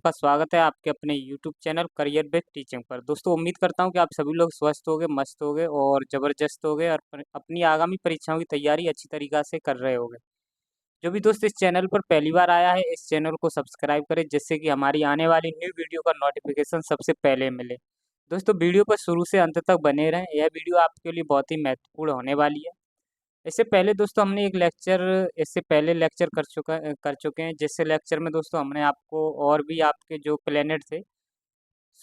आपका स्वागत है आपके अपने YouTube channel career based teaching पर। दोस्तों उम्मीद करता हूं कि आप सभी लोग स्वस्थ होंगे, मस्त होंगे और ज़बरदस्त होंगे और अपनी आगामी परीक्षाओं की तैयारी अच्छी तरीक़ा से कर रहे होंगे। जो भी दोस्त इस चैनल पर पहली बार आया है, इस चैनल को सब्सक्राइब करें जिससे कि हमारी आने वाली न्यू वीडियो का नोटिफिकेशन सबसे पहले मिले। दोस्तों वीडियो पर शुरू से अंत तक बने रहें, यह वीडियो आपके लिए बहुत ही महत्वपूर्ण होने वाली है। इससे पहले दोस्तों हमने एक लेक्चर इससे पहले लेक्चर कर चुके हैं, जिससे लेक्चर में दोस्तों हमने आपको और भी आपके जो प्लेनेट थे,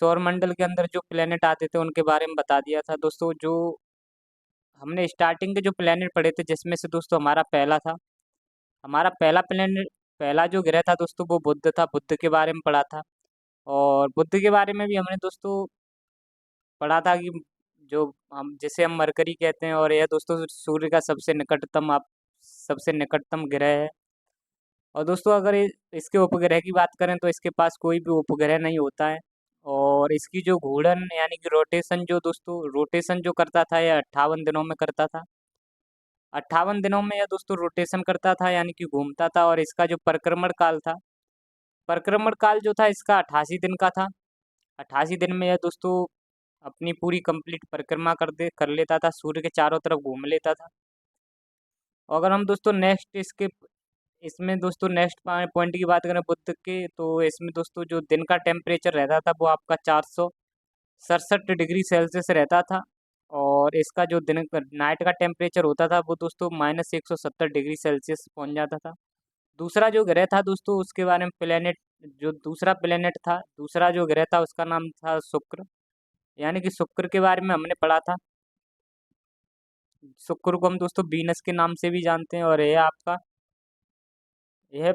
सौरमंडल के अंदर जो प्लेनेट आते थे उनके बारे में बता दिया था। दोस्तों जो हमने स्टार्टिंग के जो प्लेनेट पढ़े थे, जिसमें से दोस्तों हमारा पहला था, हमारा पहला प्लेनेट, पहला जो ग्रह था दोस्तों वो बुध था। बुध के बारे में पढ़ा था और बुध के बारे में भी हमने दोस्तों पढ़ा था कि जो हम जिसे हम मरकरी कहते हैं और यह दोस्तों सूर्य का सबसे निकटतम ग्रह है। और दोस्तों अगर इसके उपग्रह की बात करें तो इसके पास कोई भी उपग्रह नहीं होता है। और इसकी जो घूर्णन यानी कि रोटेशन जो करता था यह 58 दिनों में करता था। 58 दिनों में यह दोस्तों रोटेशन करता था यानी कि घूमता था। और इसका जो परिक्रमण काल जो था इसका 88 दिन का था। 88 दिन में यह दोस्तों अपनी पूरी कंप्लीट परिक्रमा कर लेता था, सूर्य के चारों तरफ घूम लेता था। और अगर हम दोस्तों नेक्स्ट पॉइंट की बात करें बुध के, तो इसमें दोस्तों जो दिन का टेम्परेचर रहता था वो आपका 467 डिग्री सेल्सियस रहता था। और इसका जो दिन नाइट का टेम्परेचर होता था वो दोस्तों -170 डिग्री सेल्सियस पहुंच जाता था। दूसरा जो ग्रह था दोस्तों उसके बारे में दूसरा जो ग्रह था उसका नाम था शुक्र, यानी कि शुक्र के बारे में हमने पढ़ा था। शुक्र को हम दोस्तों वीनस के नाम से भी जानते हैं। और यह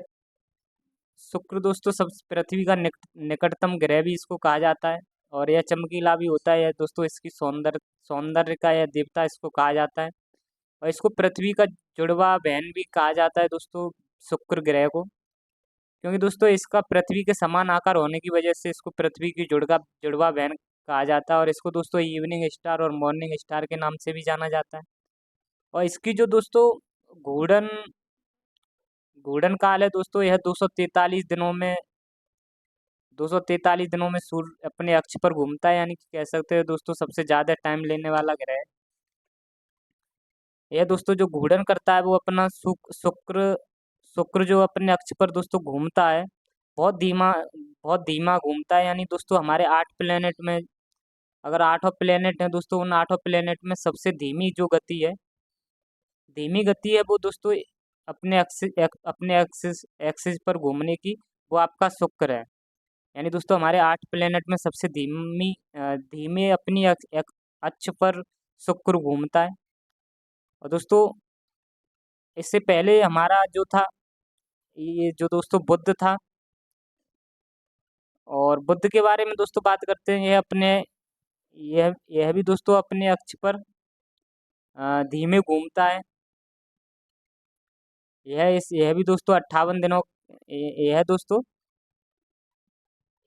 शुक्र दोस्तों सब पृथ्वी का निकटतम ग्रह भी इसको कहा जाता है। और यह चमकीला भी होता है। यह दोस्तों इसकी सौंदर्य का यह देवता इसको कहा जाता है। और इसको पृथ्वी का जुड़वा बहन भी कहा जाता है दोस्तों, शुक्र ग्रह को। क्योंकि दोस्तों इसका पृथ्वी के समान आकार होने की वजह से इसको पृथ्वी की जुड़वा बहन कहा जाता है। और इसको दोस्तों इवनिंग स्टार और मॉर्निंग स्टार के नाम से भी जाना जाता है। और इसकी जो दोस्तों घूर्णन घूर्णन काल है दोस्तों, यह 243 दिनों में सूर्य अपने अक्ष पर घूमता है, यानी कि कह सकते हैं दोस्तों सबसे ज़्यादा टाइम लेने वाला ग्रह है। यह दोस्तों जो घूर्णन करता है वो अपना शुक्र जो अपने अक्ष पर दोस्तों घूमता है, बहुत धीमा घूमता है। यानी दोस्तों हमारे 8 प्लेनेट में, अगर 8 प्लेनेट हैं दोस्तों, उन 8 प्लेनेट में सबसे धीमी गति है वो दोस्तों अपने एक्सिस पर घूमने की, वो आपका शुक्र है। यानी दोस्तों हमारे 8 प्लेनेट में सबसे धीमे अपनी अक्ष पर शुक्र घूमता है। और दोस्तों इससे पहले हमारा जो था, ये जो दोस्तों बुध था, और बुध के बारे में दोस्तों बात करते हैं। यह भी दोस्तों अपने अक्ष पर धीमे घूमता है। यह भी दोस्तों 58 दिनों, यह दोस्तों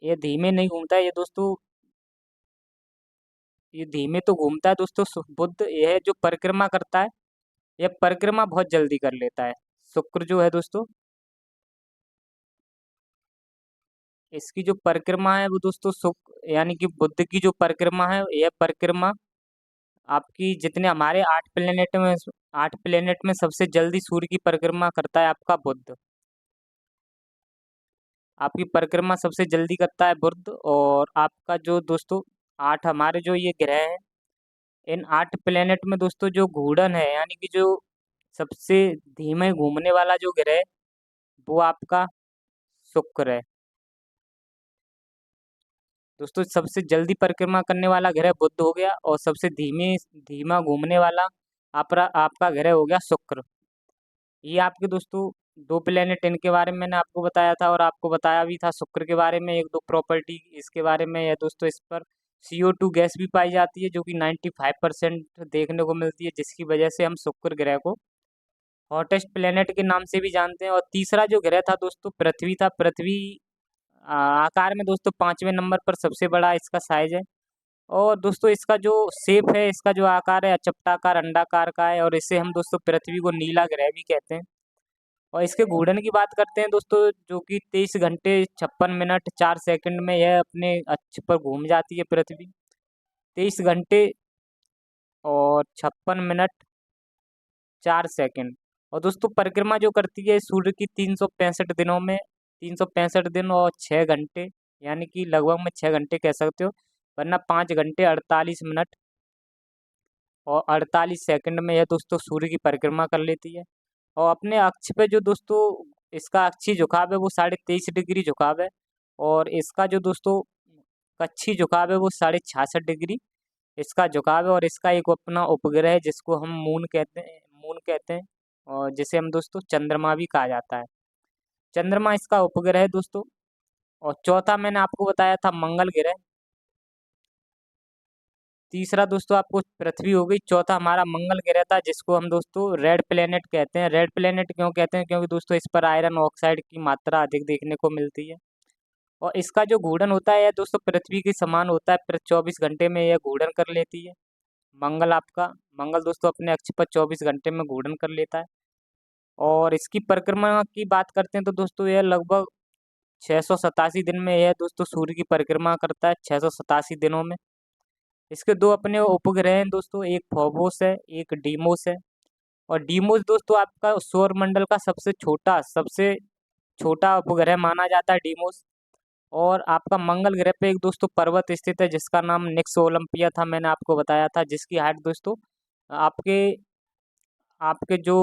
ये धीमे नहीं घूमता है, ये धीमे तो घूमता है दोस्तों। बुध यह जो परिक्रमा करता है, यह परिक्रमा बहुत जल्दी कर लेता है। शुक्र जो है दोस्तों, इसकी जो परिक्रमा है वो दोस्तों यानी कि बुध की जो परिक्रमा है, यह परिक्रमा आपकी जितने हमारे 8 प्लेनेट में सबसे जल्दी सूर्य की परिक्रमा करता है आपका बुध। आपकी परिक्रमा सबसे जल्दी करता है बुध। और आपका जो दोस्तों 8 हमारे जो ये ग्रह हैं, इन 8 प्लेनेट में दोस्तों जो घूर्णन है, यानी कि जो सबसे धीमे घूमने वाला जो ग्रह है, वो आपका शुक्र है। दोस्तों सबसे जल्दी परिक्रमा करने वाला ग्रह बुध हो गया और सबसे धीमा घूमने वाला आपका ग्रह हो गया शुक्र। ये आपके दोस्तों 2 प्लेनेट, इनके बारे में मैंने आपको बताया था। और आपको बताया भी था शुक्र के बारे में एक दो प्रॉपर्टी इसके बारे में है दोस्तों। इस पर CO2 गैस भी पाई जाती है जो कि 95% देखने को मिलती है, जिसकी वजह से हम शुक्र ग्रह को हॉटेस्ट प्लेनेट के नाम से भी जानते हैं। और तीसरा जो ग्रह था दोस्तों पृथ्वी था। पृथ्वी आकार में दोस्तों 5वें नंबर पर सबसे बड़ा इसका साइज है। और दोस्तों इसका जो शेप है, इसका जो आकार है चपटाकार अंडाकार का है। और इसे हम दोस्तों पृथ्वी को नीला ग्रह भी कहते हैं। और इसके घूर्णन की बात करते हैं दोस्तों, जो कि 23 घंटे 56 मिनट 4 सेकंड में यह अपने अक्ष पर घूम जाती है पृथ्वी। 23 घंटे और 56 मिनट 4 सेकंड। और दोस्तों परिक्रमा जो करती है सूर्य की 365 दिनों में, 365 दिन और 6 घंटे, यानी कि लगभग में 6 घंटे कह सकते हो, वरना 5 घंटे 48 मिनट और 48 सेकंड में यह दोस्तों सूर्य की परिक्रमा कर लेती है। और अपने अक्ष पे जो दोस्तों इसका अक्षीय झुकाव है वो 23.5 डिग्री झुकाव है। और इसका जो दोस्तों कक्षीय झुकाव है वो 66.5 डिग्री इसका झुकाव है। और इसका एक अपना उपग्रह है जिसको हम मून कहते हैं, और जिसे हम दोस्तों चंद्रमा भी कहा जाता है। चंद्रमा इसका उपग्रह है दोस्तों। और चौथा मैंने आपको बताया था मंगल ग्रह। तीसरा दोस्तों आपको पृथ्वी हो गई। चौथा हमारा मंगल ग्रह था जिसको हम दोस्तों रेड प्लेनेट कहते हैं। रेड प्लेनेट क्यों कहते हैं? क्योंकि दोस्तों इस पर आयरन ऑक्साइड की मात्रा अधिक देखने को मिलती है। और इसका जो घूर्णन होता है यह दोस्तों पृथ्वी के समान होता है, 24 घंटे में यह घूर्णन कर लेती है। मंगल दोस्तों अपने अक्ष पर 24 घंटे में घूर्णन कर लेता है। और इसकी परिक्रमा की बात करते हैं तो दोस्तों यह लगभग 687 दिन में यह दोस्तों सूर्य की परिक्रमा करता है, 687 दिनों में। इसके दो अपने उपग्रह हैं दोस्तों, एक फोबोस है, एक डीमोस है। और डीमोस दोस्तों आपका सौर मंडल का सबसे छोटा उपग्रह माना जाता है डीमोस। और आपका मंगल ग्रह पे एक दोस्तों पर्वत स्थित है जिसका नाम निक्स ओलंपिया था, मैंने आपको बताया था, जिसकी हाइट दोस्तों आपके आपके जो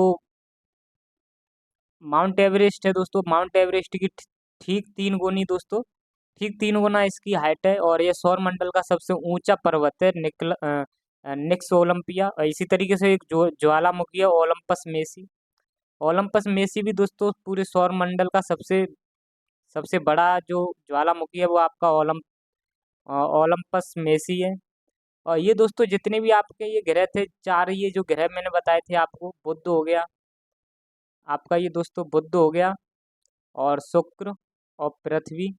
माउंट एवरेस्ट है दोस्तों, माउंट एवरेस्ट की ठीक 3 गुनी दोस्तों, ठीक 3 गुना इसकी हाइट है। और यह सौर मंडल का सबसे ऊंचा पर्वत है निक्स ओलंपिया। और इसी तरीके से एक जो ज्वालामुखी है ओलंपस मेसी। ओलंपस मेसी भी दोस्तों पूरे सौर मंडल का सबसे सबसे बड़ा जो ज्वालामुखी है वो आपका ओलंपस मेसी है। और ये दोस्तों जितने भी आपके ये ग्रह थे, चार ये जो ग्रह मैंने बताए थे आपको, बुध हो गया आपका, ये दोस्तों बुध हो गया, और शुक्र, और पृथ्वी,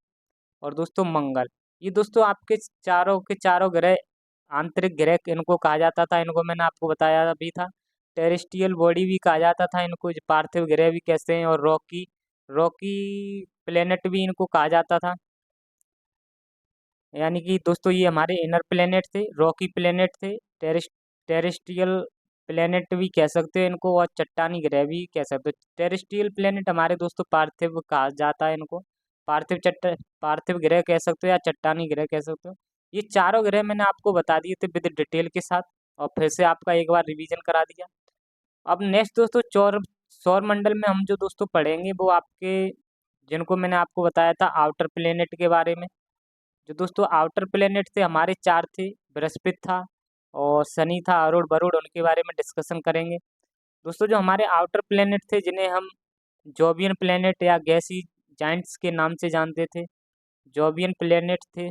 और दोस्तों मंगल। ये दोस्तों आपके चारों के चारों ग्रह आंतरिक ग्रह इनको कहा जाता था। इनको मैंने आपको बताया भी था। टेरेस्ट्रियल बॉडी भी कहा जाता था इनको, जो पार्थिव ग्रह भी कहते हैं। और रॉकी रॉकी प्लेनेट भी इनको कहा जाता था। यानी कि दोस्तों ये हमारे इनर प्लेनेट थे, रॉकी प्लेनेट थे, टेरेस्ट्रियल प्लेनेट भी कह सकते हो इनको, और चट्टानी ग्रह भी कह सकते हो। टेरेस्ट्रियल प्लेनेट हमारे दोस्तों पार्थिव कहा जाता है इनको, पार्थिव ग्रह कह सकते हो या चट्टानी ग्रह कह सकते हो। ये चारों ग्रह मैंने आपको बता दिए थे विद डिटेल के साथ, और फिर से आपका एक बार रिवीजन करा दिया। अब नेक्स्ट दोस्तों सौर मंडल में हम जो दोस्तों पढ़ेंगे वो आपके, जिनको मैंने आपको बताया था आउटर प्लेनेट के बारे में। जो दोस्तों आउटर प्लेनेट थे हमारे चार थे, बृहस्पति था और शनि था, अरुण वरुण, उनके बारे में डिस्कशन करेंगे। दोस्तों जो हमारे आउटर प्लेनेट थे जिन्हें हम जोबियन प्लेनेट या गैसी जाइंट्स के नाम से जानते थे, जोबियन प्लेनेट थे।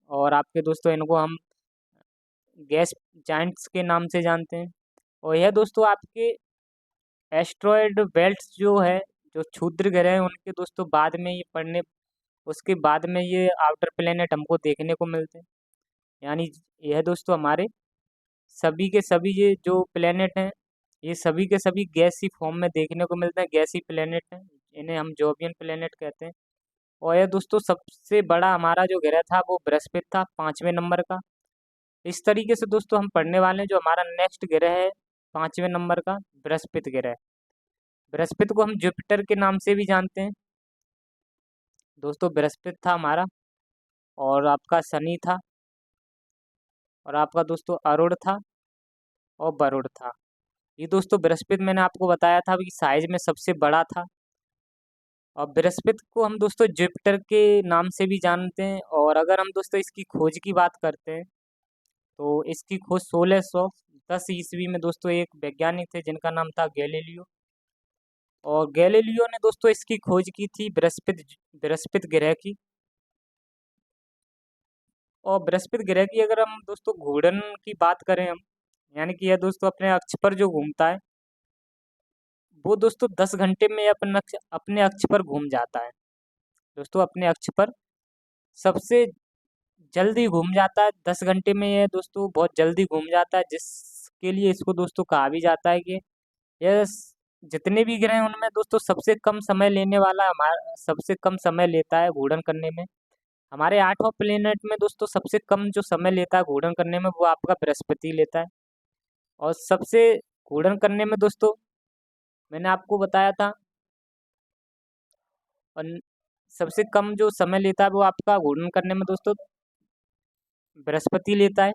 और आपके दोस्तों इनको हम गैस जाइंट्स के नाम से जानते हैं। और यह दोस्तों आपके एस्ट्रॉयड बेल्ट जो है, जो क्षुद्र ग्रह हैं, उनके दोस्तों बाद में ये पढ़ने उसके बाद में ये आउटर प्लेनेट हमको देखने को मिलते हैं। यानी यह दोस्तों हमारे सभी के सभी ये जो प्लेनेट हैं, ये सभी के सभी गैसी फॉर्म में देखने को मिलते हैं, गैसी प्लेनेट हैं। इन्हें हम जोबियन प्लेनेट कहते हैं। और यह दोस्तों सबसे बड़ा हमारा जो ग्रह था वो बृहस्पति था, 5वें नंबर का। इस तरीके से दोस्तों हम पढ़ने वाले हैं जो हमारा नेक्स्ट ग्रह है 5वें नंबर का, बृहस्पति ग्रह। बृहस्पति को हम जुपिटर के नाम से भी जानते हैं दोस्तों। बृहस्पति था हमारा, और आपका शनि था, और आपका दोस्तों अरुण था, और वरुण था। ये दोस्तों बृहस्पति मैंने आपको बताया था कि साइज में सबसे बड़ा था। और बृहस्पति को हम दोस्तों जुपिटर के नाम से भी जानते हैं। और अगर हम दोस्तों इसकी खोज की बात करते हैं तो इसकी खोज 1610 ईस्वी में दोस्तों एक वैज्ञानिक थे जिनका नाम था गैलीलियो। और गैलीलियो ने दोस्तों इसकी खोज की थी बृहस्पति ग्रह की। और बृहस्पति ग्रह की अगर हम दोस्तों घूर्णन की बात करें हम, यानी कि यह दोस्तों अपने अक्ष पर जो घूमता है वो दोस्तों 10 घंटे में अपने अक्ष पर घूम जाता है दोस्तों। अपने अक्ष पर सबसे जल्दी घूम जाता है, 10 घंटे में यह दोस्तों बहुत जल्दी घूम जाता है, जिसके लिए इसको दोस्तों कहा भी जाता है कि यह जितने भी ग्रह हैं उनमें दोस्तों सबसे कम समय लेने वाला हमारा, सबसे कम समय लेता है घूर्णन करने में। हमारे 8वां प्लेनेट में दोस्तों सबसे कम जो समय लेता है घूर्णन करने में वो आपका बृहस्पति लेता है। और सबसे घूर्णन करने में दोस्तों मैंने आपको बताया था, और सबसे कम जो समय लेता है वो आपका घूर्णन करने में दोस्तों बृहस्पति लेता है।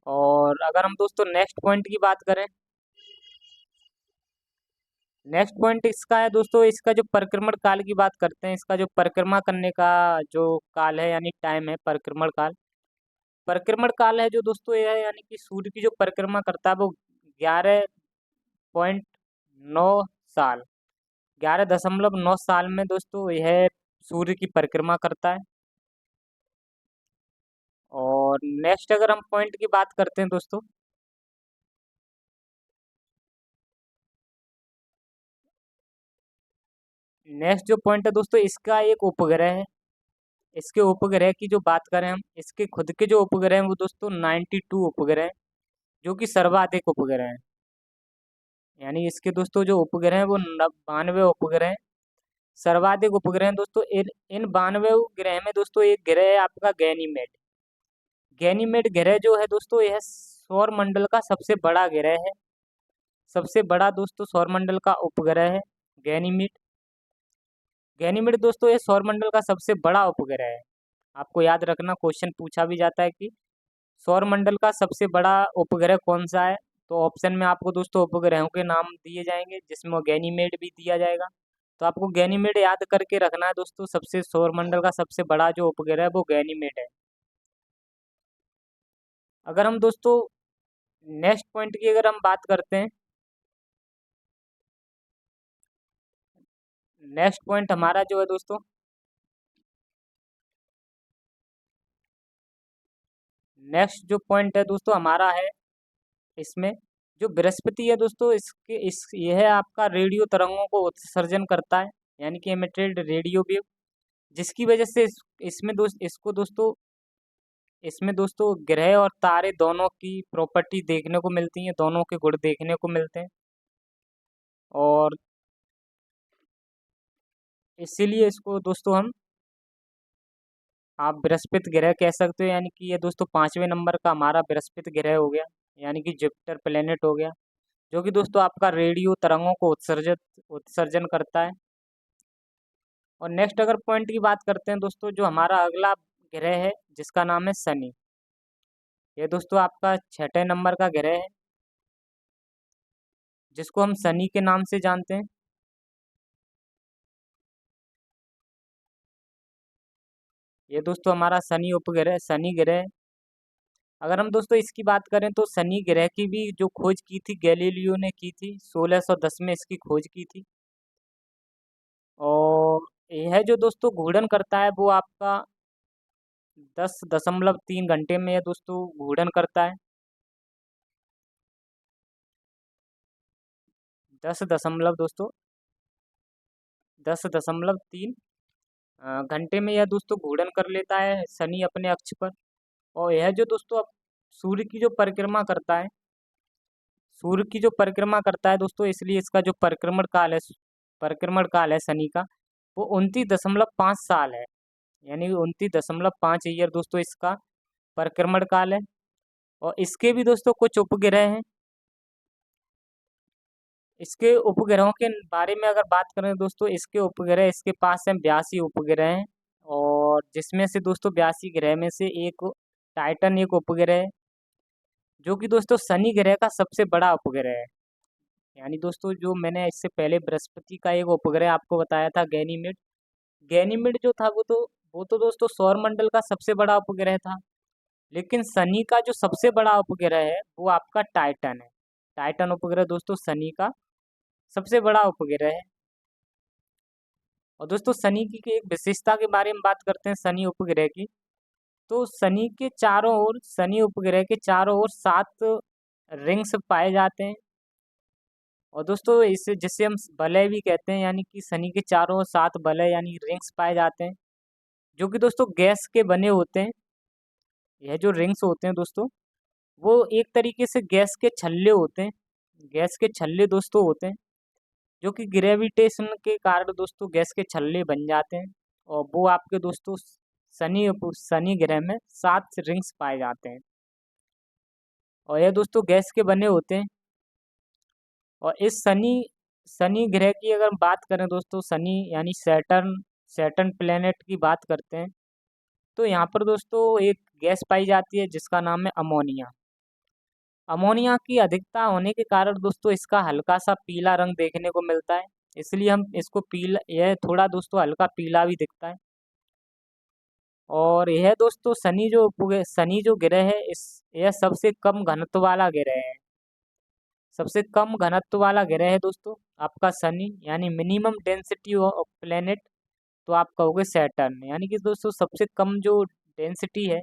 और अगर हम दोस्तों नेक्स्ट पॉइंट की बात करें, नेक्स्ट पॉइंट इसका है दोस्तों, इसका जो परिक्रमण काल की बात करते हैं, इसका जो परिक्रमा करने का जो काल है यानी टाइम है परिक्रमण काल। परिक्रमण काल है जो दोस्तों यह है यानी कि सूर्य की जो परिक्रमा करता है वो 11.9 साल, 11.9 साल में दोस्तों यह सूर्य की परिक्रमा करता है। और नेक्स्ट अगर हम पॉइंट की बात करते हैं दोस्तों, नेक्स्ट जो पॉइंट है दोस्तों, इसका एक उपग्रह है। इसके उपग्रह की जो बात करें हम, इसके खुद के जो उपग्रह हैं वो दोस्तों 92 उपग्रह हैं, जो कि सर्वाधिक उपग्रह हैं। यानी इसके दोस्तों जो उपग्रह हैं वो 92 उपग्रह हैं, सर्वाधिक उपग्रह हैं दोस्तों। इन इन 92 ग्रह में दोस्तों एक ग्रह है आपका गैनीमेड। गैनीमेड ग्रह जो है दोस्तों यह सौर मंडल का सबसे बड़ा ग्रह है, सबसे बड़ा दोस्तों सौर मंडल का उपग्रह है गैनीमेड। गैनीमेड दोस्तों ये सौर मंडल का सबसे बड़ा उपग्रह है। आपको याद रखना, क्वेश्चन पूछा भी जाता है कि सौर मंडल का सबसे बड़ा उपग्रह कौन सा है। तो ऑप्शन में आपको दोस्तों उपग्रहों के नाम दिए जाएंगे जिसमें गैनीमेड भी दिया जाएगा। तो आपको गैनीमेड याद करके रखना है दोस्तों, सबसे सौर मंडल का सबसे बड़ा जो उपग्रह है वो गैनीमेड है। अगर हम दोस्तों नेक्स्ट पॉइंट की अगर हम बात करते हैं, नेक्स्ट पॉइंट हमारा जो है दोस्तों, नेक्स्ट जो पॉइंट है दोस्तों हमारा है इसमें, जो बृहस्पति है दोस्तों इसके इस यह आपका रेडियो तरंगों को उत्सर्जन करता है, यानी कि एमिटेड रेडियो वेव, जिसकी वजह से इसमें इसमें दोस्तों ग्रह और तारे दोनों की प्रॉपर्टी देखने को मिलती हैं, दोनों के गुण देखने को मिलते हैं। और इसीलिए इसको दोस्तों हम, आप बृहस्पति ग्रह कह सकते हो, यानी कि ये दोस्तों 5वें नंबर का हमारा बृहस्पति ग्रह हो गया, यानी कि जुपिटर प्लेनेट हो गया, जो कि दोस्तों आपका रेडियो तरंगों को उत्सर्जन करता है। और नेक्स्ट अगर पॉइंट की बात करते हैं दोस्तों, जो हमारा अगला ग्रह है जिसका नाम है शनि। ये दोस्तों आपका 6ठे नंबर का ग्रह है जिसको हम शनि के नाम से जानते हैं। ये दोस्तों हमारा शनि उपग्रह, शनि ग्रह। अगर हम दोस्तों इसकी बात करें तो शनि ग्रह की भी जो खोज की थी गैलीलियो ने की थी, 1610 में इसकी खोज की थी। और यह जो दोस्तों घूर्णन करता है वो आपका 10.3 घंटे में यह दोस्तों घूर्णन करता है। 10.3 घंटे में यह दोस्तों घूर्णन कर लेता है शनि अपने अक्ष पर। और यह जो दोस्तों अब सूर्य की जो परिक्रमा करता है, सूर्य की जो परिक्रमा करता है दोस्तों, इसलिए इसका जो परिक्रमण काल है शनि का, वो 29.5 साल है, यानी 29.5 ईयर दोस्तों इसका परिक्रमण काल है। और इसके भी दोस्तों कुछ उपग्रह हैं। इसके उपग्रहों के बारे में अगर बात करें दोस्तों, इसके उपग्रह इसके पास हैं 82 उपग्रह हैं। और जिसमें से दोस्तों 82 ग्रह में से एक टाइटन एक उपग्रह है, जो कि दोस्तों शनि ग्रह का सबसे बड़ा उपग्रह है। यानी दोस्तों जो मैंने इससे पहले बृहस्पति का एक उपग्रह आपको बताया था गैनीमेड, गैनीमेड जो था वो तो दोस्तों सौर मंडल का सबसे बड़ा उपग्रह था। लेकिन शनि का जो सबसे बड़ा उपग्रह है वो आपका टाइटन है। टाइटन उपग्रह दोस्तों शनि का सबसे बड़ा उपग्रह है। और दोस्तों शनि की एक विशेषता के बारे में बात करते हैं शनि उपग्रह की, तो शनि उपग्रह के चारों ओर 7 रिंग्स पाए जाते हैं। और दोस्तों इसे जिसे हम वलय भी कहते हैं, यानी कि शनि के चारों ओर 7 वलय यानी रिंग्स पाए जाते हैं, जो कि दोस्तों गैस के बने होते हैं। यह जो रिंग्स होते हैं दोस्तों वो एक तरीके से गैस के छल्ले होते हैं, गैस के छल्ले दोस्तों होते हैं, जो कि ग्रेविटेशन के कारण दोस्तों गैस के छल्ले बन जाते हैं, और वो आपके दोस्तों शनि ग्रह में 7 रिंग्स पाए जाते हैं, और यह दोस्तों गैस के बने होते हैं। और इस शनि ग्रह की अगर हम बात करें दोस्तों, शनि यानी सैटर्न सैटर्न प्लेनेट की बात करते हैं, तो यहाँ पर दोस्तों एक गैस पाई जाती है जिसका नाम है अमोनिया। अमोनिया की अधिकता होने के कारण दोस्तों इसका हल्का सा पीला रंग देखने को मिलता है, इसलिए हम इसको पीला, यह थोड़ा दोस्तों हल्का पीला भी दिखता है। और यह दोस्तों शनि जो ग्रह है, इस यह सबसे कम घनत्व वाला ग्रह है। सबसे कम घनत्व वाला ग्रह है दोस्तों आपका शनि, यानी मिनिमम डेंसिटी ऑफ प्लेनेट, तो आप कहोगे सैटर्न, यानी कि दोस्तों सबसे कम जो डेंसिटी है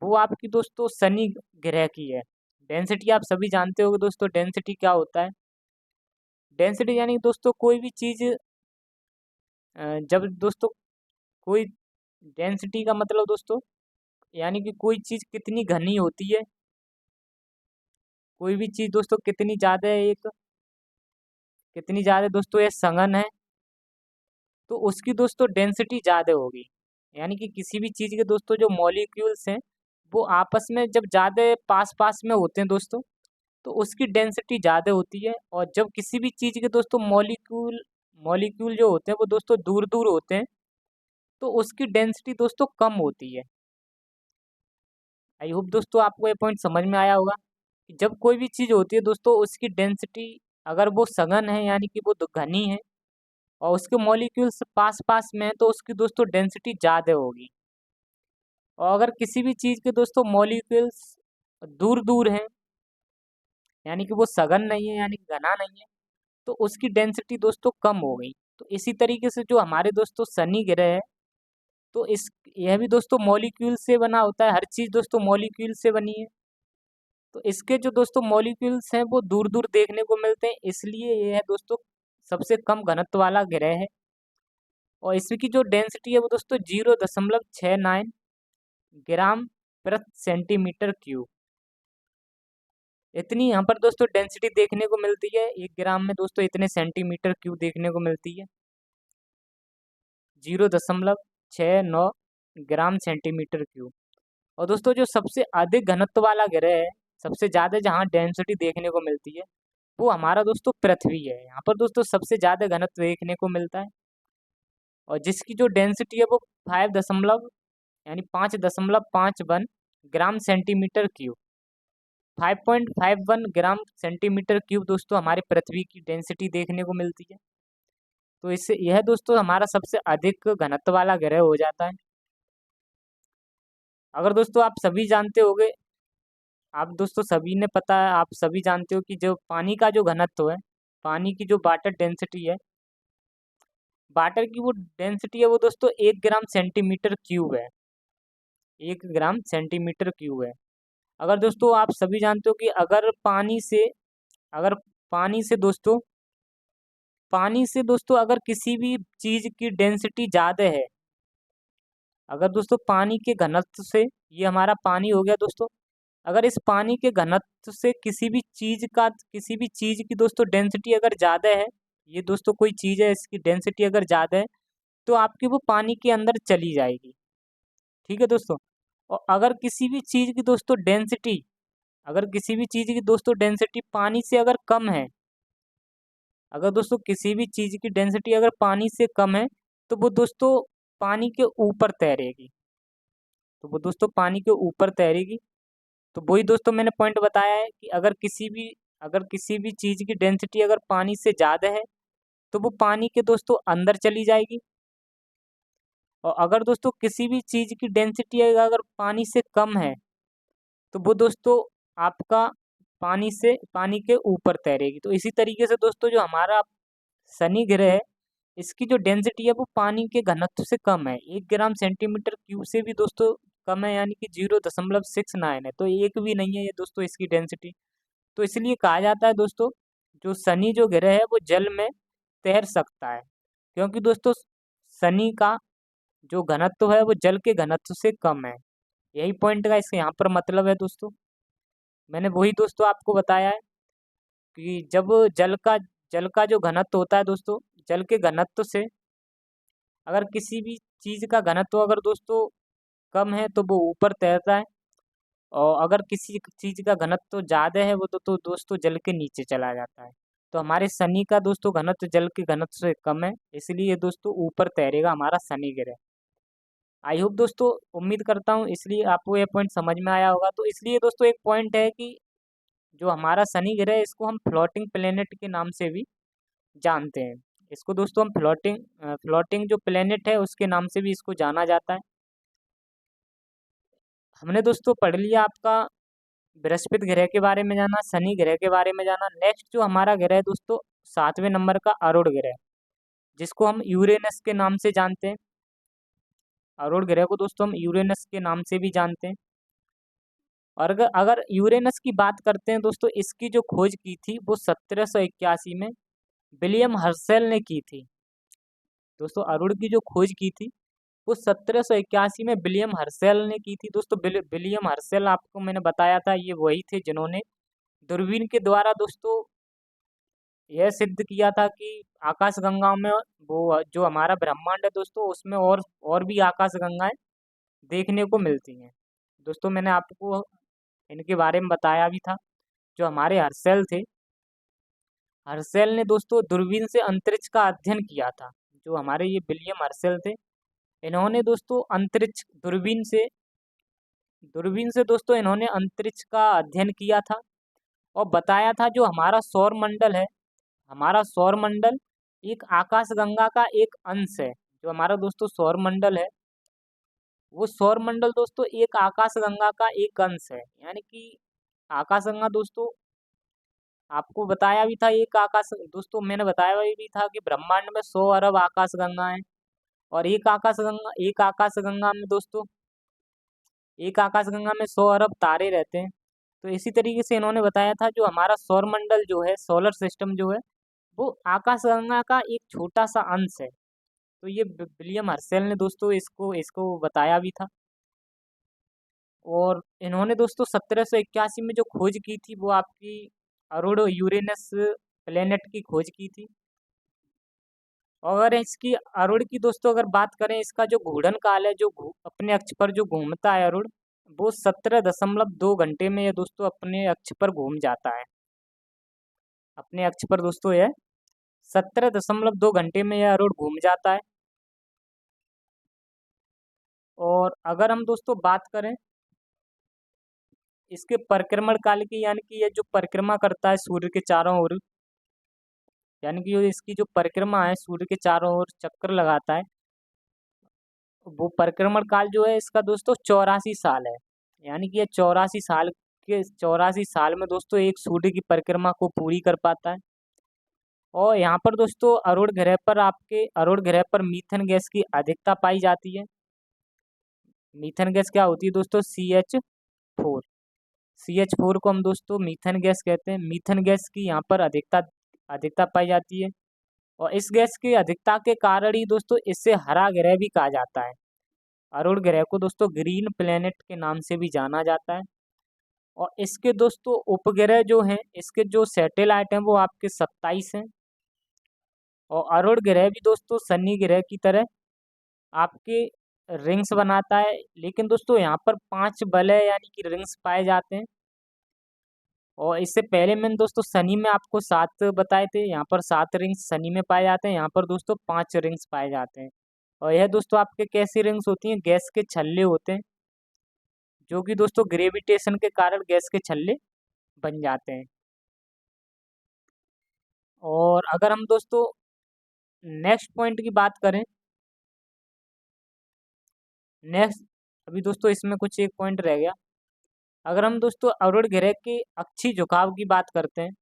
वो आपकी दोस्तों शनि ग्रह की है। डेंसिटी आप सभी जानते होगे दोस्तों, डेंसिटी क्या होता है। डेंसिटी यानी दोस्तों कोई भी चीज़, जब दोस्तों कोई डेंसिटी का मतलब दोस्तों यानी कि कोई चीज़ कितनी घनी होती है, कोई भी चीज़ दोस्तों कितनी ज़्यादा है, एक कितनी ज़्यादा दोस्तों ये सघन है, तो उसकी दोस्तों डेंसिटी ज़्यादा होगी। यानी कि किसी भी चीज़ के दोस्तों जो मॉलिक्यूल्स हैं वो आपस में जब ज़्यादा पास पास में होते हैं दोस्तों, तो उसकी डेंसिटी ज़्यादा होती है। और जब किसी भी चीज़ के दोस्तों मॉलिक्यूल मॉलिक्यूल जो होते हैं वो दोस्तों दूर दूर होते हैं, तो उसकी डेंसिटी दोस्तों कम होती है। आई होप दोस्तों आपको ये पॉइंट समझ में आया होगा कि जब कोई भी चीज़ होती है दोस्तों उसकी डेंसिटी अगर वो सघन है यानी कि वो घनी है, और उसके मॉलिक्यूल्स पास पास में है, तो उसकी दोस्तों डेंसिटी ज़्यादा होगी। और अगर किसी भी चीज़ के दोस्तों मॉलिक्यूल्स दूर दूर हैं, यानी कि वो सघन नहीं है यानी कि घना नहीं है, तो उसकी डेंसिटी दोस्तों कम हो गई। तो इसी तरीके से जो हमारे दोस्तों शनि ग्रह है, तो इस यह भी दोस्तों मॉलिक्यूल से बना होता है, हर चीज़ दोस्तों मॉलिक्यूल से बनी है। तो इसके जो दोस्तों मॉलिक्यूल्स हैं वो दूर दूर देखने को मिलते हैं, इसलिए यह दोस्तों सबसे कम घनत्व वाला ग्रह है। और इसकी जो डेंसिटी है वो दोस्तों 0.69 ग्राम प्रति सेंटीमीटर क्यूब, इतनी यहाँ पर दोस्तों डेंसिटी देखने को मिलती है। 1 ग्राम में दोस्तों इतने सेंटीमीटर क्यूब देखने को मिलती है, 0.69 ग्राम सेंटीमीटर क्यूब। और दोस्तों जो सबसे अधिक घनत्व वाला ग्रह है, सबसे ज़्यादा जहाँ डेंसिटी देखने को मिलती है, वो हमारा दोस्तों पृथ्वी है। यहाँ पर दोस्तों सबसे ज़्यादा घनत्व देखने को मिलता है, और जिसकी जो डेंसिटी है वो 5.51 gram centimetre cube, 5.51 gram centimetre cube दोस्तों हमारे पृथ्वी की डेंसिटी देखने को मिलती है। तो इससे यह दोस्तों हमारा सबसे अधिक घनत्व वाला ग्रह हो जाता है। अगर दोस्तों आप सभी जानते होंगे, आप दोस्तों सभी ने पता है, आप सभी जानते हो कि जो पानी का जो घनत्व है, पानी की जो वाटर डेंसिटी है, वाटर की वो डेंसिटी है वो दोस्तों 1 ग्राम सेंटीमीटर क्यूब है, 1 ग्राम सेंटीमीटर क्यूब है। अगर दोस्तों आप सभी जानते हो कि अगर पानी से दोस्तों अगर किसी भी चीज़ की डेंसिटी ज़्यादा है, अगर दोस्तों पानी के घनत्व से, ये हमारा पानी हो गया दोस्तों, अगर इस पानी के घनत्व से किसी भी चीज़ की दोस्तों डेंसिटी अगर ज़्यादा है, ये दोस्तों कोई चीज़ है इसकी डेंसिटी अगर ज़्यादा है, तो आपकी वो पानी के अंदर चली जाएगी। ठीक है दोस्तों। और अगर किसी भी चीज़ की दोस्तों डेंसिटी पानी से अगर कम है, अगर दोस्तों किसी भी चीज़ की डेंसिटी अगर पानी से कम है, तो वो दोस्तों पानी के ऊपर तैरेगी, तो वही दोस्तों मैंने पॉइंट बताया है कि अगर किसी भी चीज़ की डेंसिटी अगर पानी से ज़्यादा है, तो वो पानी के दोस्तों अंदर चली जाएगी। और अगर दोस्तों किसी भी चीज़ की डेंसिटी अगर पानी से कम है, तो वो दोस्तों आपका पानी के ऊपर तैरेगी। तो इसी तरीके से दोस्तों जो हमारा शनि ग्रह है, इसकी जो डेंसिटी है वो पानी के घनत्व से कम है, 1 ग्राम सेंटीमीटर क्यूब से भी दोस्तों कम है, यानी कि 0.69 है, तो एक भी नहीं है ये दोस्तों इसकी डेंसिटी। तो इसलिए कहा जाता है दोस्तों जो शनि जो ग्रह है वो जल में तैर सकता है, क्योंकि दोस्तों शनि का जो घनत्व है वो जल के घनत्व से कम है। यही पॉइंट का इसके यहाँ पर मतलब है दोस्तों, मैंने वही दोस्तों आपको बताया है। कि जब जल का जो घनत्व होता है दोस्तों, जल के घनत्व से अगर किसी भी चीज़ का घनत्व अगर दोस्तों कम है तो वो ऊपर तैरता है, और अगर किसी चीज़ का घनत्व ज़्यादा है वो तो दोस्तों जल के नीचे चला जाता है। तो हमारे शनि का दोस्तों घनत्व जल के घनत्व से कम है, इसलिए दोस्तों ऊपर तैरेगा हमारा शनि ग्रह। आई होप दोस्तों, उम्मीद करता हूँ इसलिए आपको ये पॉइंट समझ में आया होगा। तो इसलिए दोस्तों एक पॉइंट है कि जो हमारा शनि ग्रह है इसको हम फ्लोटिंग प्लेनेट के नाम से भी जानते हैं। इसको दोस्तों हम फ्लोटिंग जो प्लेनेट है उसके नाम से भी इसको जाना जाता है। हमने दोस्तों पढ़ लिया आपका बृहस्पति ग्रह के बारे में जाना, शनि ग्रह के बारे में जाना। नेक्स्ट जो हमारा ग्रह है दोस्तों 7वें नंबर का अरुण ग्रह, जिसको हम यूरेनस के नाम से जानते हैं। अरुण ग्रह को दोस्तों हम यूरेनस के नाम से भी जानते हैं। और अगर अगर यूरेनस की बात करते हैं दोस्तों, इसकी जो खोज की थी वो 1781 में विलियम हर्शेल ने की थी। दोस्तों अरुण की जो खोज की थी वो 1781 में विलियम हर्शेल ने की थी। दोस्तों विलियम हर्शेल आपको मैंने बताया था, ये वही थे जिन्होंने दूरबीन के द्वारा दोस्तों यह सिद्ध किया था कि आकाशगंगा में वो जो हमारा ब्रह्मांड है दोस्तों उसमें और भी आकाशगंगाएं देखने को मिलती हैं। दोस्तों मैंने आपको इनके बारे में बताया भी था। जो हमारे हर्शेल थे, हर्शेल ने दोस्तों दूरबीन से अंतरिक्ष का अध्ययन किया था। जो हमारे ये विलियम हर्शेल थे, इन्होंने दोस्तों अंतरिक्ष दूरबीन से दोस्तों इन्होंने अंतरिक्ष का अध्ययन किया था और बताया था जो हमारा सौर मंडल है, हमारा सौर मंडल एक आकाशगंगा का एक अंश है। जो हमारा दोस्तों सौर मंडल है, वो सौर मंडल दोस्तों एक आकाशगंगा का एक अंश है। यानी कि आकाशगंगा दोस्तों आपको बताया भी था, एक आकाश दोस्तों मैंने बताया भी था कि ब्रह्मांड में 100 अरब आकाशगंगा है, और एक आकाशगंगा में 100 अरब तारे रहते हैं। तो इसी तरीके से इन्होंने बताया था जो हमारा सौर मंडल जो है, सोलर सिस्टम जो है, वो आकाशगंगा का एक छोटा सा अंश है। तो ये विलियम हर्शेल ने दोस्तों इसको इसको बताया भी था। और इन्होंने दोस्तों 1781 में जो खोज की थी वो आपकी अरुण यूरेनस प्लेनेट की खोज की थी। और अगर इसकी अरुण की दोस्तों अगर बात करें, इसका जो घूर्णन काल है, जो अपने अक्ष पर जो घूमता है अरुण, वो 17.2 घंटे में ये दोस्तों अपने अक्ष पर घूम जाता है। अपने अक्ष पर दोस्तों यह 17.2 घंटे में यह अरुण घूम जाता है। और अगर हम दोस्तों बात करें इसके परिक्रमण काल की, यानी कि ये जो परिक्रमा करता है सूर्य के चारों ओर, यानी कि ये इसकी जो परिक्रमा है सूर्य के चारों ओर चक्कर लगाता है, वो परिक्रमण काल जो है इसका दोस्तों 84 साल है। यानी कि ये 84 साल में दोस्तों एक सूर्य की परिक्रमा को पूरी कर पाता है। और यहाँ पर दोस्तों अरुण ग्रह पर मीथेन गैस की अधिकता पाई जाती है। मीथेन गैस क्या होती है दोस्तों? CH4। CH4 को हम दोस्तों मीथेन गैस कहते हैं। मीथेन गैस की यहाँ पर अधिकता अधिकता पाई जाती है, और इस गैस की अधिकता के कारण ही दोस्तों इसे हरा ग्रह भी कहा जाता है। अरुण ग्रह को दोस्तों ग्रीन प्लेनेट के नाम से भी जाना जाता है। और इसके दोस्तों उपग्रह जो हैं, इसके जो सैटेलाइट हैं वो आपके 27 हैं। और अरुण ग्रह भी दोस्तों शनि ग्रह की तरह आपके रिंग्स बनाता है, लेकिन दोस्तों यहाँ पर 5 वलय यानी कि रिंग्स पाए जाते हैं। और इससे पहले मैंने दोस्तों शनि में आपको 7 बताए थे, यहाँ पर 7 रिंग्स शनि में पाए जाते हैं, यहाँ पर दोस्तों 5 रिंग्स पाए जाते हैं। और यह दोस्तों आपके कैसी रिंग्स होती हैं? गैस के छल्ले होते हैं, जो कि दोस्तों ग्रेविटेशन के कारण गैस के छल्ले बन जाते हैं। और अगर हम दोस्तों नेक्स्ट पॉइंट की बात करें, नेक्स्ट अभी दोस्तों इसमें कुछ एक पॉइंट रह गया। अगर हम दोस्तों अरुण ग्रह के अक्षीय झुकाव की बात करते हैं,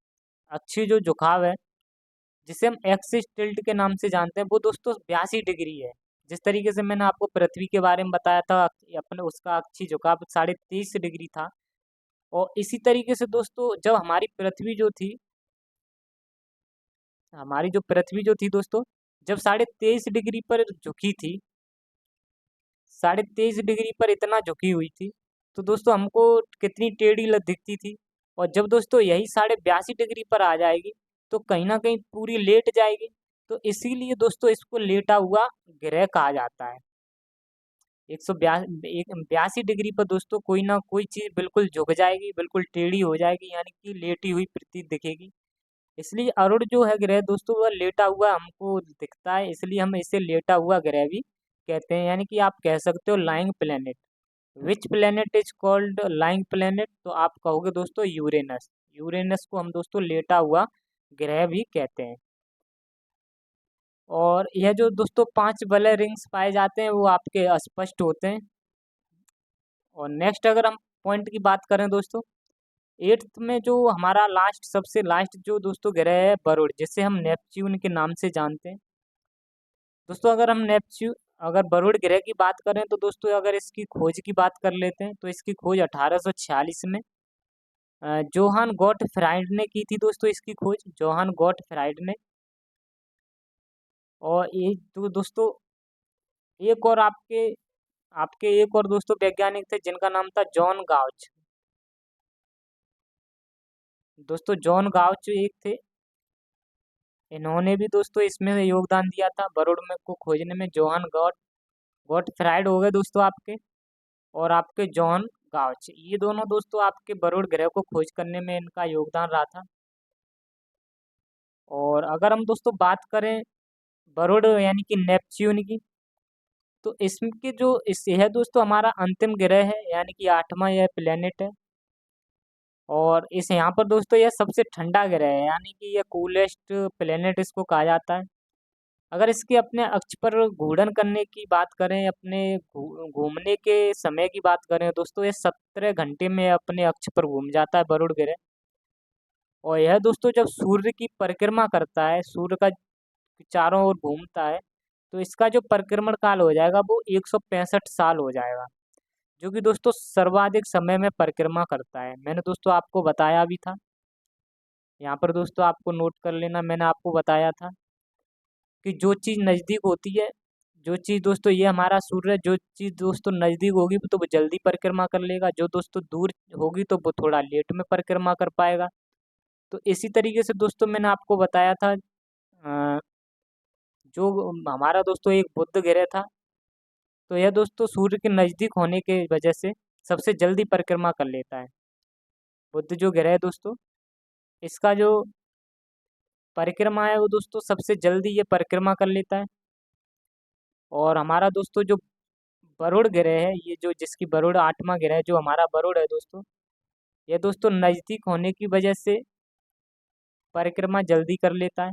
अक्षीय जो झुकाव है जिसे हम एक्सिस टिल्ट के नाम से जानते हैं, वो दोस्तों 82 डिग्री है। जिस तरीके से मैंने आपको पृथ्वी के बारे में बताया था, अपने उसका अक्षीय झुकाव 23.5 डिग्री था। और इसी तरीके से दोस्तों जब हमारी जो पृथ्वी जो थी दोस्तों, जब 23.5 डिग्री पर झुकी थी, 23.5 डिग्री पर इतना झुकी हुई थी, तो दोस्तों हमको कितनी टेढ़ी दिखती थी? और जब दोस्तों यही 82.5 डिग्री पर आ जाएगी तो कहीं ना कहीं पूरी लेट जाएगी। तो इसीलिए दोस्तों इसको लेटा हुआ ग्रह कहा जाता है। 182 डिग्री पर दोस्तों कोई ना कोई चीज़ बिल्कुल झुक जाएगी, बिल्कुल टेढ़ी हो जाएगी, यानी कि लेटी हुई प्रतीत दिखेगी। इसलिए अरुण जो है ग्रह दोस्तों वह लेटा हुआ हमको दिखता है, इसलिए हम इसे लेटा हुआ ग्रह भी कहते हैं, यानी कि आप कह सकते हो lying planet. Which planet is called lying planet? तो आप कहोगे दोस्तों यूरेनस। यूरेनस को हम दोस्तों लेटा हुआ ग्रह भी कहते हैं। और यह जो दोस्तों 5 वलय रिंग्स पाए जाते हैं वो आपके अस्पष्ट होते हैं। और नेक्स्ट अगर हम पॉइंट की बात करें दोस्तों, 8th में जो हमारा लास्ट सबसे लास्ट जो दोस्तों ग्रह है वरुण, जिसे हम नेपच्यून के नाम से जानते हैं। दोस्तों अगर वरुण ग्रह की बात करें तो दोस्तों अगर इसकी खोज की बात कर लेते हैं तो इसकी खोज 1846 में जोहान गॉट फ्राइड ने की थी दोस्तों, इसकी खोज जोहान गॉट फ्राइड ने। और ये तो दोस्तों एक और आपके आपके एक और दोस्तों वैज्ञानिक थे जिनका नाम था जॉन गाउच। दोस्तों जॉन गाउच एक थे, इन्होंने भी दोस्तों इसमें योगदान दिया था वरुण में को खोजने में। जोहान गॉट गॉट फ्राइड हो गए दोस्तों आपके, और आपके जॉन गाउच, ये दोनों दोस्तों आपके वरुण ग्रह को खोज करने में इनका योगदान रहा था। और अगर हम दोस्तों बात करें वरुण यानी कि नेपच्यून की, तो इसके जो इस यह दोस्तों हमारा अंतिम ग्रह है, यानी कि 8वां यह प्लेनेट है। और इस यहाँ पर दोस्तों यह सबसे ठंडा ग्रह है, यानी कि यह कूलेस्ट प्लेनेट इसको कहा जाता है। अगर इसके अपने अक्ष पर घूर्णन करने की बात करें, अपने घूमने के समय की बात करें दोस्तों, ये 17 घंटे में अपने अक्ष पर घूम जाता है वरुण ग्रह। और यह दोस्तों जब सूर्य की परिक्रमा करता है, सूर्य का चारों ओर घूमता है, तो इसका जो परिक्रमण काल हो जाएगा वो 165 साल हो जाएगा, जो कि दोस्तों सर्वाधिक समय में परिक्रमा करता है। मैंने दोस्तों आपको बताया भी था, यहाँ पर दोस्तों आपको नोट कर लेना, मैंने आपको बताया था कि जो चीज़ नज़दीक होती है, जो चीज़ दोस्तों ये हमारा सूर्य, जो चीज़ दोस्तों नज़दीक होगी तो वो जल्दी परिक्रमा कर लेगा, जो दोस्तों दूर होगी तो वो थोड़ा लेट में परिक्रमा कर पाएगा। तो इसी तरीके से दोस्तों मैंने आपको बताया था जो हमारा दोस्तों एक बुध ग्रह था, तो यह दोस्तों सूर्य के नज़दीक होने के वजह से सबसे जल्दी परिक्रमा कर लेता है। बुध जो ग्रह है दोस्तों, इसका जो परिक्रमा है वो दोस्तों सबसे जल्दी ये परिक्रमा कर लेता है। और हमारा दोस्तों जो वरुण ग्रह है, ये जो जिसकी वरुण 8वां ग्रह है, जो हमारा वरुण है दोस्तों, ये दोस्तों नज़दीक होने की वजह से परिक्रमा जल्दी कर लेता है।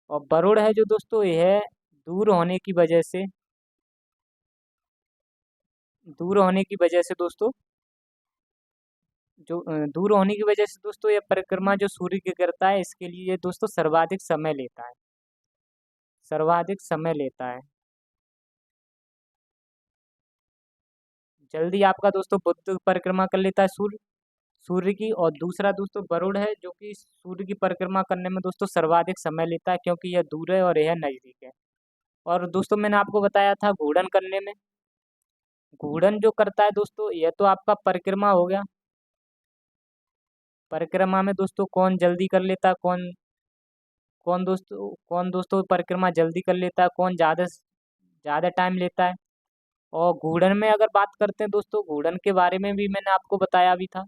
और वरुण है जो दोस्तों यह दूर होने की वजह से दोस्तों दूर होने की वजह से दोस्तों यह परिक्रमा जो सूर्य की करता है, इसके लिए ये दोस्तों सर्वाधिक समय लेता है, सर्वाधिक समय लेता है। जल्दी आपका दोस्तों बुध परिक्रमा कर लेता है सूर्य सूर्य की। और दूसरा दोस्तों वरुण है जो कि सूर्य की परिक्रमा करने में दोस्तों सर्वाधिक समय लेता है, क्योंकि यह दूर है और यह नज़दीक है। और दोस्तों मैंने आपको बताया था घूर्णन करने में, घूर्णन जो करता है दोस्तों, यह तो आपका परिक्रमा हो गया। परिक्रमा में दोस्तों कौन जल्दी कर लेता है, कौन दोस्तों परिक्रमा जल्दी कर लेता है, कौन ज़्यादा ज़्यादा टाइम लेता है। और घूर्णन में अगर बात करते हैं दोस्तों, घूर्णन के बारे में भी मैंने आपको बताया भी था।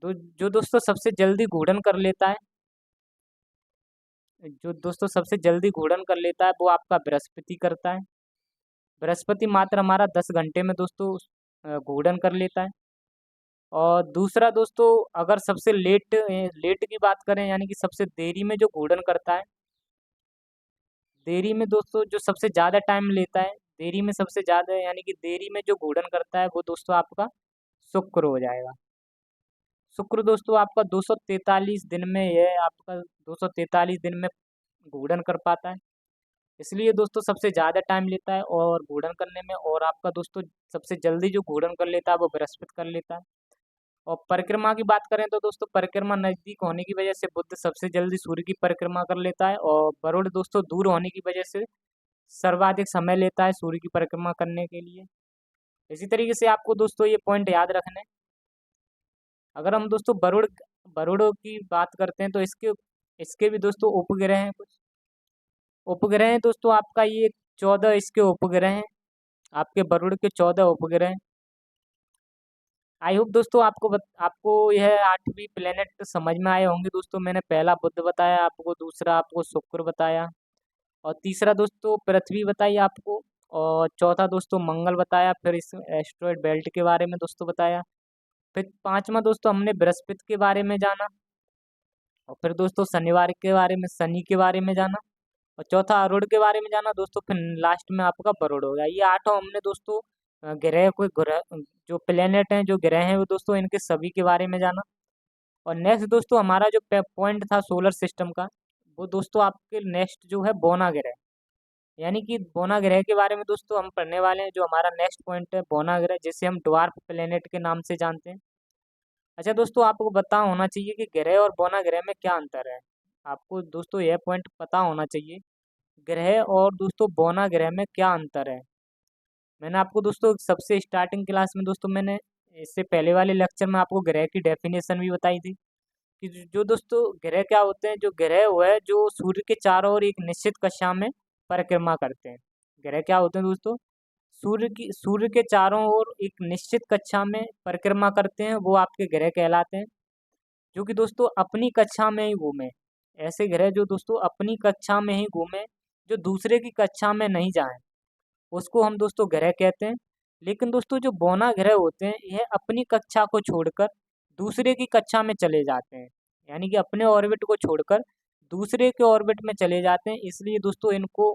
तो जो दोस्तों सबसे जल्दी घूर्णन कर लेता है, जो दोस्तों सबसे जल्दी घूर्णन कर लेता है वो आपका बृहस्पति करता है। बृहस्पति मात्र हमारा 10 घंटे में दोस्तों घूर्णन कर लेता है। और दूसरा दोस्तों अगर सबसे लेट की बात करें, यानी कि सबसे देरी में जो घूर्णन करता है, देरी में दोस्तों जो सबसे ज़्यादा टाइम लेता है, देरी में सबसे ज़्यादा यानी कि देरी में जो घूर्णन करता है वो दोस्तों आपका शुक्र हो जाएगा। शुक्र दोस्तों आपका 243 दिन में, यह आपका 243 दिन में घूर्णन कर पाता है, इसलिए दोस्तों सबसे ज़्यादा टाइम लेता है और घूर्णन करने में। और आपका दोस्तों सबसे जल्दी जो घूर्णन कर लेता है वो बृहस्पति कर लेता है। और परिक्रमा की बात करें तो दोस्तों परिक्रमा नज़दीक होने की वजह से बुध सबसे जल्दी सूर्य की परिक्रमा कर लेता है, और वरुण दोस्तों दूर होने की वजह से सर्वाधिक समय लेता है सूर्य की परिक्रमा करने के लिए। इसी तरीके से आपको दोस्तों ये पॉइंट याद रखने। अगर हम दोस्तों वरुण की बात करते हैं तो इसके इसके भी दोस्तों उपग्रह हैं कुछ। उपग्रह हैं दोस्तों, आपका ये 14 इसके उपग्रह हैं। आपके वरुण के 14 उपग्रह हैं। आई होप दोस्तों आपको यह 8वीं प्लेनेट समझ में आए होंगे दोस्तों। मैंने पहला बुध बताया आपको, दूसरा आपको शुक्र बताया, और तीसरा दोस्तों पृथ्वी बताई आपको, और चौथा दोस्तों मंगल बताया। फिर इस एस्ट्रॉयड बेल्ट के बारे में दोस्तों बताया। फिर पांचवा दोस्तों हमने बृहस्पति के बारे में जाना, और फिर दोस्तों शनिवार के बारे में, शनि के बारे में जाना, और चौथा अरुण के बारे में जाना दोस्तों। फिर लास्ट में आपका वरुण हो गया। ये आठों हमने दोस्तों ग्रह जो प्लेनेट हैं, जो ग्रह हैं वो दोस्तों इनके सभी के बारे में जाना। और नेक्स्ट दोस्तों हमारा जो पॉइंट था सोलर सिस्टम का, वो दोस्तों आपके नेक्स्ट जो है बोना ग्रह, यानी कि बोना ग्रह के बारे में दोस्तों हम पढ़ने वाले हैं। जो हमारा नेक्स्ट पॉइंट है बोना ग्रह, जिसे हम ड्वार्फ प्लेनेट के नाम से जानते हैं। अच्छा दोस्तों, आपको पता होना चाहिए कि ग्रह और बोना ग्रह में क्या अंतर है। आपको दोस्तों यह पॉइंट पता होना चाहिए, ग्रह और दोस्तों बोना ग्रह में क्या अंतर है। मैंने आपको दोस्तों सबसे स्टार्टिंग क्लास में दोस्तों, मैंने इससे पहले वाले लेक्चर में आपको ग्रह की डेफिनेशन भी बताई थी कि जो दोस्तों ग्रह क्या होते हैं। जो ग्रह वो है जो सूर्य के चारों ओर एक निश्चित कक्षा में परिक्रमा करते हैं। ग्रह क्या होते हैं दोस्तों, सूर्य के चारों ओर एक निश्चित कक्षा में परिक्रमा करते हैं, वो आपके ग्रह कहलाते हैं। जो कि दोस्तों अपनी कक्षा में ही घूमे, ऐसे ग्रह जो दोस्तों अपनी कक्षा में ही घूमे, जो दूसरे की कक्षा में नहीं जाएं, उसको हम दोस्तों ग्रह कहते हैं। लेकिन दोस्तों जो बौना ग्रह होते हैं, यह अपनी कक्षा को छोड़कर दूसरे की कक्षा में चले जाते हैं, यानी कि अपने ऑर्बिट को छोड़कर दूसरे के ऑर्बिट में चले जाते हैं। इसलिए दोस्तों इनको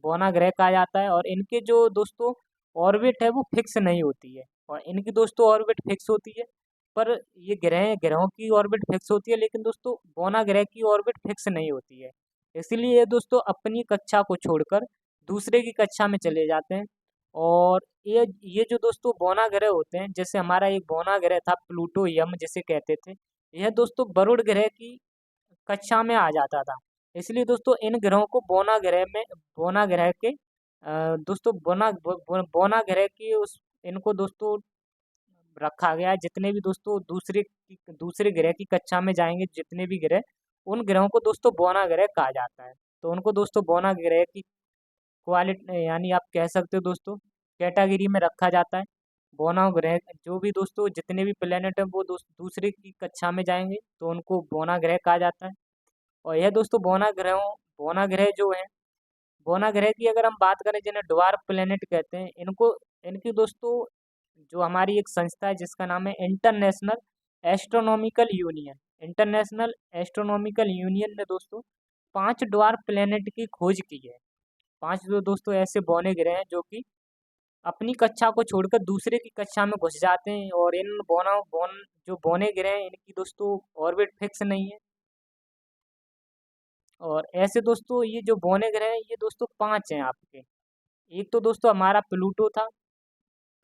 बौना ग्रह कहा जाता है। और इनके जो दोस्तों ऑर्बिट है वो फिक्स नहीं होती है, और इनकी दोस्तों ऑर्बिट फिक्स होती है। पर ये ग्रहों की ऑर्बिट फिक्स होती है, लेकिन दोस्तों बौना ग्रह की ऑर्बिट फिक्स नहीं होती है। इसलिए ये दोस्तों अपनी कक्षा को छोड़कर दूसरे की कक्षा में चले जाते हैं। और ये जो दोस्तों बौना ग्रह होते हैं, जैसे हमारा एक बौना ग्रह था प्लूटो यम जिसे कहते थे, यह दोस्तों वरुण ग्रह की कक्षा में आ जाता था। इसलिए दोस्तों इन ग्रहों को बौना ग्रह के दोस्तों बौना ग्रह की उस इनको दोस्तों रखा गया है। जितने भी दोस्तों दूसरे ग्रह की कक्षा में जाएंगे, जितने भी ग्रह, उन ग्रहों को दोस्तों बौना ग्रह कहा जाता है। तो उनको दोस्तों बौना ग्रह की क्वालिटी, यानी आप कह सकते हो दोस्तों कैटेगरी में रखा जाता है। बौना ग्रह जो भी दोस्तों जितने भी प्लेनेट हैं वो दूसरे की कक्षा में जाएंगे, तो उनको बौना ग्रह कहा जाता है। और यह दोस्तों बौना ग्रह जो है, बौना ग्रह की अगर हम बात करें, जिन्हें ड्वार्फ प्लेनेट कहते हैं, इनको इनकी दोस्तों जो हमारी एक संस्था है जिसका नाम है इंटरनेशनल एस्ट्रोनॉमिकल यूनियन ने दोस्तों 5 ड्वार्फ प्लेनेट की खोज की है। 5 जो दोस्तों ऐसे बौने ग्रह हैं जो कि अपनी कक्षा को छोड़कर दूसरे की कक्षा में घुस जाते हैं। और इन जो बौने ग्रह हैं, इनकी दोस्तों ऑर्बिट फिक्स नहीं है। और ऐसे दोस्तों ये जो बौने ग्रह हैं, ये दोस्तों 5 हैं आपके। एक तो दोस्तों हमारा प्लूटो था।